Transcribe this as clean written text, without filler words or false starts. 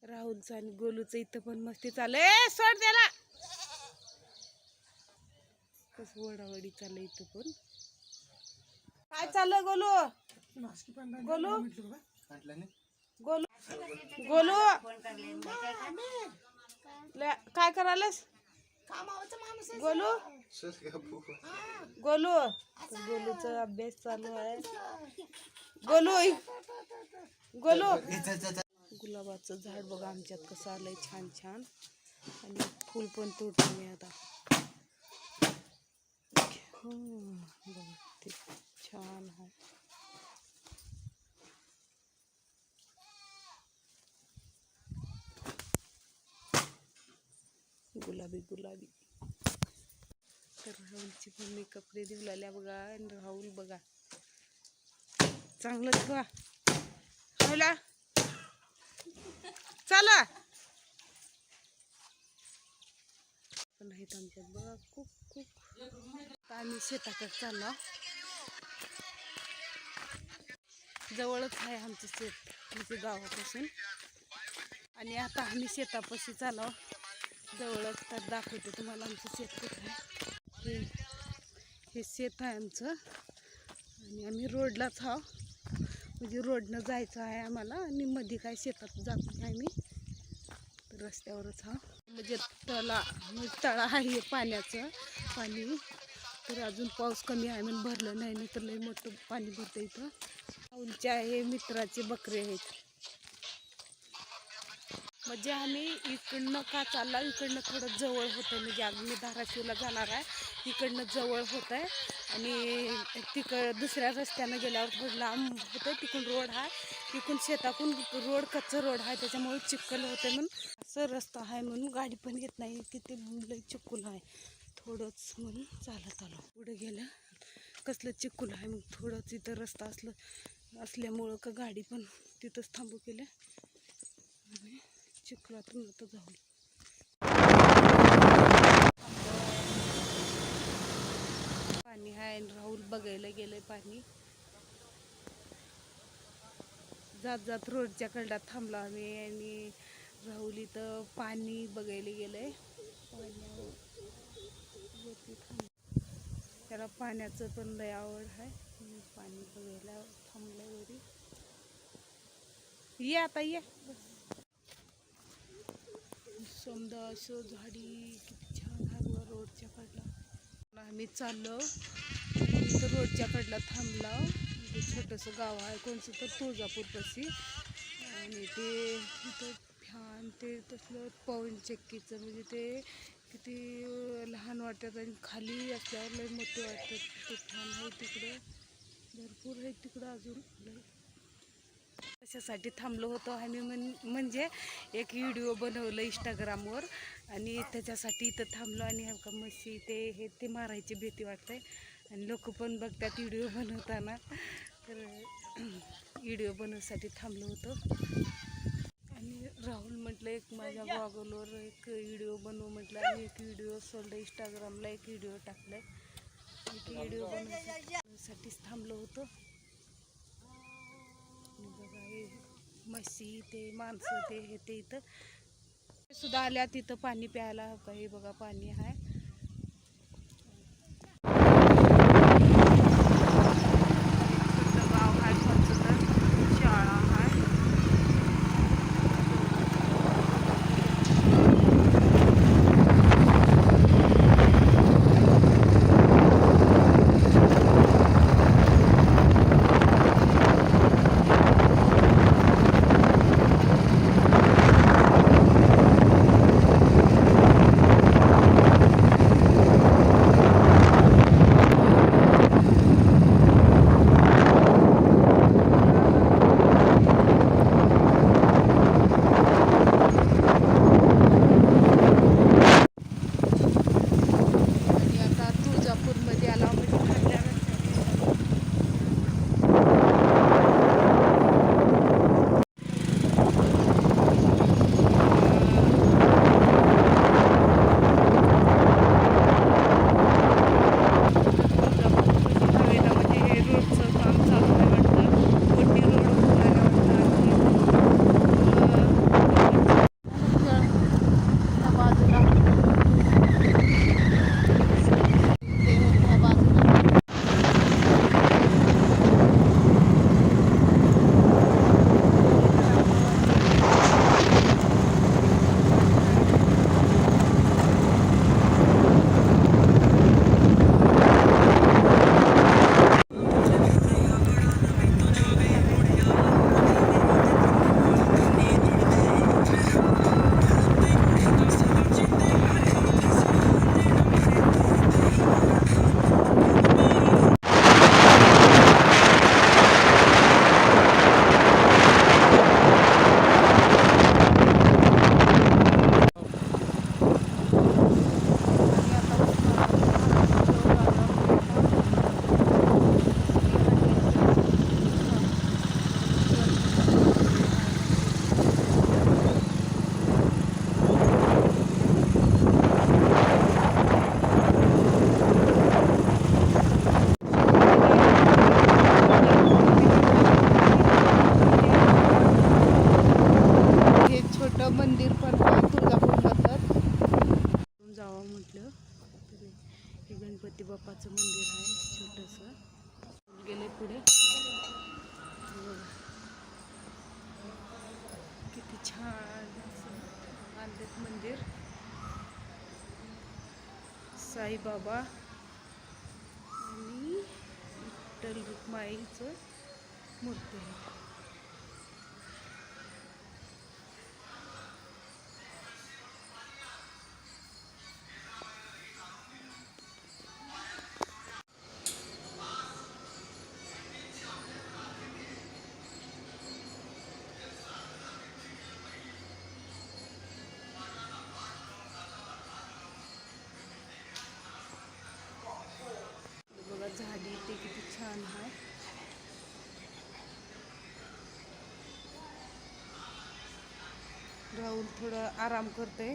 राहुलचं आणि गोलूचं इथं पण मस्ती चालू आहे. सोड त्याला. कसं वडावडी चालू इथं पण. काय चाललं गोलू? गोलू गोलू गोलू काय करायलास गोलू? गोलू गोलूचा अभ्यास चालू आहे. गोलू गोलू गुलाबाचं झाड बघा आमच्यात कसं आलंय छान छान. आणि फुल पण तोडते मी आता. बघा ते छान आहे. गुलाबी गुलाबी. तर राहुलची पण मी कपडे धुवलेल्या बघा. आणि राहुल बघा चांगलं धुवा. राहुला चला. पण आहेत आमच्यात बघा खूप खूप. आम्ही शेताकडे चाललो. जवळच आहे आमचं शेत म्हणजे गावापासून. आणि आता आम्ही शेतापाशी चाललो. जवळच तर दाखवते तुम्हाला आमचं शेत कुठं आहे. हे शेत आहे आमचं. आणि आम्ही रोडलाच आहो. म्हणजे रोडनं जायचं आहे आम्हाला. आणि मध्ये काय शेतात जात नाही आम्ही. तर रस्त्यावरच हा म्हणजे तळा आहे पाण्याचं पाणी. तर अजून पाऊस कमी आहे म्हणून भरलं नाही तर लई मोठं पाणी भरतं इथं. राहुलच्या हे मित्राचे बकरे आहेत. म्हणजे आम्ही इकडनं का चालला. इकडनं थोडं जवळ होतं. म्हणजे आम्ही धाराशिवला जाणार आहे. इकडनं जवळ होत आहे. आणि दुसऱ्या रस्त्यानं गेल्यावर थोडं लांब होतं. तिकडून रोड आहे. तिकडून शेताकडून रोड कच्चा रोड आहे. त्याच्यामुळे चिखल होते म्हणून असं रस्ता आहे म्हणून गाडी पण येत नाही. तिथे लई चिखल आहे. थोडंच म्हणून चालत आलो. पुढे गेलं कसलं चिखल आहे. मग थोडंच इथं रस्ता असल्यामुळं का गाडी पण तिथंच थांबू केलं. आणि चिखलातून आता जाऊ. पाणी आहे. राहुल बघायला गेलंय पाणी. जात जात रोडच्या कड्यात थांबलो आम्ही. आणि राहुल इथं पाणी बघायला गेलंय. त्याला पाण्याचं पण लय आवड आहे. पाणी बघायला थांबलंय वरी. ये आता ये. समजा असं झाडी किती छान आहे बघा रोडच्या कडला. आम्ही चाललो तर रोडच्या कडला थांबला. म्हणजे छोटंसं गाव आहे कोणचं तर तुळजापूरपाशी. आणि ते तिथं फॅन ते तसलं पवन चक्कीचं म्हणजे ते किती लहान वाटतात. आणि खाली असल्यावर लय मोठे वाटतात. ते फॅन आहे तिकडं भरपूर आहे तिकडं अजून लय. कशासाठी थांबलो होतो आम्ही म्हणजे एक व्हिडिओ बनवलं इंस्टाग्रामवर. आणि त्याच्यासाठी इथं थांबलो. आणि का म्हशी ते मारायची भीती वाटते. आणि लोक पण बघतात व्हिडिओ बनवताना. तर व्हिडिओ बनवण्यासाठी थांबलो होतो. आणि राहुल म्हटलं एक माझ्या गॉगलवर एक व्हिडिओ बनवू म्हटलं. आणि एक व्हिडिओ सोडलं इंस्टाग्रामला. एक व्हिडिओ टाकलाय. एक व्हिडिओ बनवण्यासाठीच थांबलो होतो. बघा हे म्हशी ते माणसं ते इथं सुद्धा आल्या तिथं पाणी प्यायला. काही बघा पाणी आहे. गाव आहे कोणतं तर शाळा आहे. इकडं मंदिर पण आहे तुळजापूरमधलं. जावं म्हटलं तर हे गणपती बाप्पाचं मंदिर आहे छोटंसं. गेले पुढे किती छान असं बांधलेत मंदिर. साईबाबा आणि विठ्ठल रुक्माईचं मूर्ती आहे. बघा झाडी ते किती छान आहे. राहुल थोडं आराम करते.